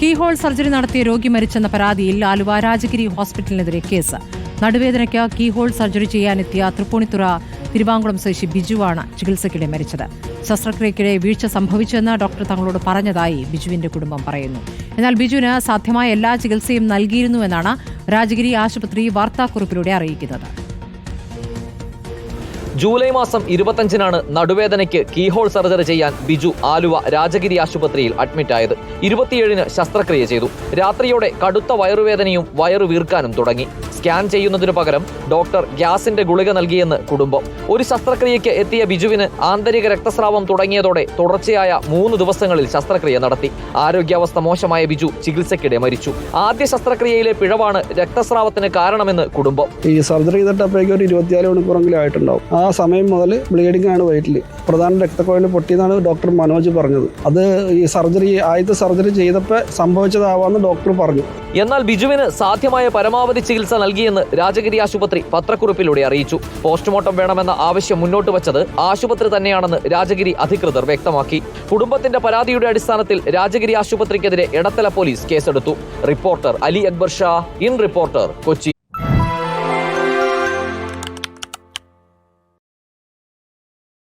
Keyhole surgery നടത്തിയ രോഗി മരിച്ചെന്ന പരാതിയിൽ ആലുവ രാജഗിരി ഹോസ്പിറ്റലിനെതിരെ കേസ്. നടുവേദനയ്ക്ക് കീഹോൾ സർജറി ചെയ്യാനെത്തിയ തൃപ്പൂണിത്തുറ തിരുവാങ്കുളം സ്വദേശി ബിജുവാണ് ചികിത്സയ്ക്കിടെ മരിച്ചത്. ശസ്ത്രക്രിയയ്ക്കിടെ വീഴ്ച സംഭവിച്ചെന്ന് ഡോക്ടർ തങ്ങളോട് പറഞ്ഞതായി ബിജുവിന്റെ കുടുംബം പറയുന്നു. എന്നാൽ ബിജുവിന് സാധ്യമായ എല്ലാ ചികിത്സയും നൽകിയിരുന്നുവെന്നാണ് രാജഗിരി ആശുപത്രി വാർത്താക്കുറിപ്പിലൂടെ അറിയിക്കുന്നത്. ജൂലൈ മാസം 25-നാണ് നടുവേദനയ്ക്ക് കീഹോൾ സർജറി ചെയ്യാൻ ബിജു ആലുവ രാജഗിരി ആശുപത്രിയിൽ അഡ്മിറ്റായത്. 27-ന് ശസ്ത്രക്രിയ ചെയ്തു. രാത്രിയോടെ കടുത്ത വയറുവേദനയും വയറു വീർക്കാനും തുടങ്ങി. സ്കാൻ ചെയ്യുന്നതിനു പകരം ഡോക്ടർ ഗ്യാസിന്റെ ഗുളിക നൽകിയെന്ന് കുടുംബം. ഒരു ശസ്ത്രക്രിയയ്ക്ക് എത്തിയ ബിജുവിന് ആന്തരിക രക്തസ്രാവം തുടങ്ങിയതോടെ തുടർച്ചയായ 3 ദിവസങ്ങളിൽ ശസ്ത്രക്രിയ നടത്തി. ആരോഗ്യാവസ്ഥ മോശമായ ബിജു ചികിത്സയ്ക്കിടെ മരിച്ചു. ആദ്യ ശസ്ത്രക്രിയയിലെ പിഴവാണ് രക്തസ്രാവത്തിന് കാരണമെന്ന് കുടുംബം. ഈ സർജറി ചെയ്തിട്ടപ്പോഴേക്കും ഒരു 24 മണിക്കൂറെങ്കിലും ആയിട്ടുണ്ടാവും. ആ സമയം മുതൽ ബ്ലീഡിംഗ് ആണ് വയറ്റിൽ. പ്രധാന രക്തക്കുഴൽ പൊട്ടിയെന്നാണ് ഡോക്ടർ മനോജ് പറഞ്ഞത്. അത് ഈ ആദ്യത്തെ സർജറി ചെയ്തപ്പോൾ സംഭവിച്ചതാവാമെന്ന് ഡോക്ടർ പറഞ്ഞു. എന്നാൽ ബിജുവിന് സാധ്യമായ പരമാവധി ചികിത്സ നൽകിയെന്ന് രാജഗിരി ആശുപത്രി പത്രക്കുറിപ്പിലൂടെ അറിയിച്ചു. പോസ്റ്റ്മോർട്ടം വേണമെന്ന ആവശ്യം മുന്നോട്ട് വച്ചത് ആശുപത്രി തന്നെയാണെന്ന് രാജഗിരി അധികൃതർ വ്യക്തമാക്കി. കുടുംബത്തിന്റെ പരാതിയുടെ അടിസ്ഥാനത്തിൽ രാജഗിരി ആശുപത്രിക്കെതിരെ എടത്തല പോലീസ് കേസെടുത്തു. Reporter Ali Akbar Shah, in reporter, Kochi.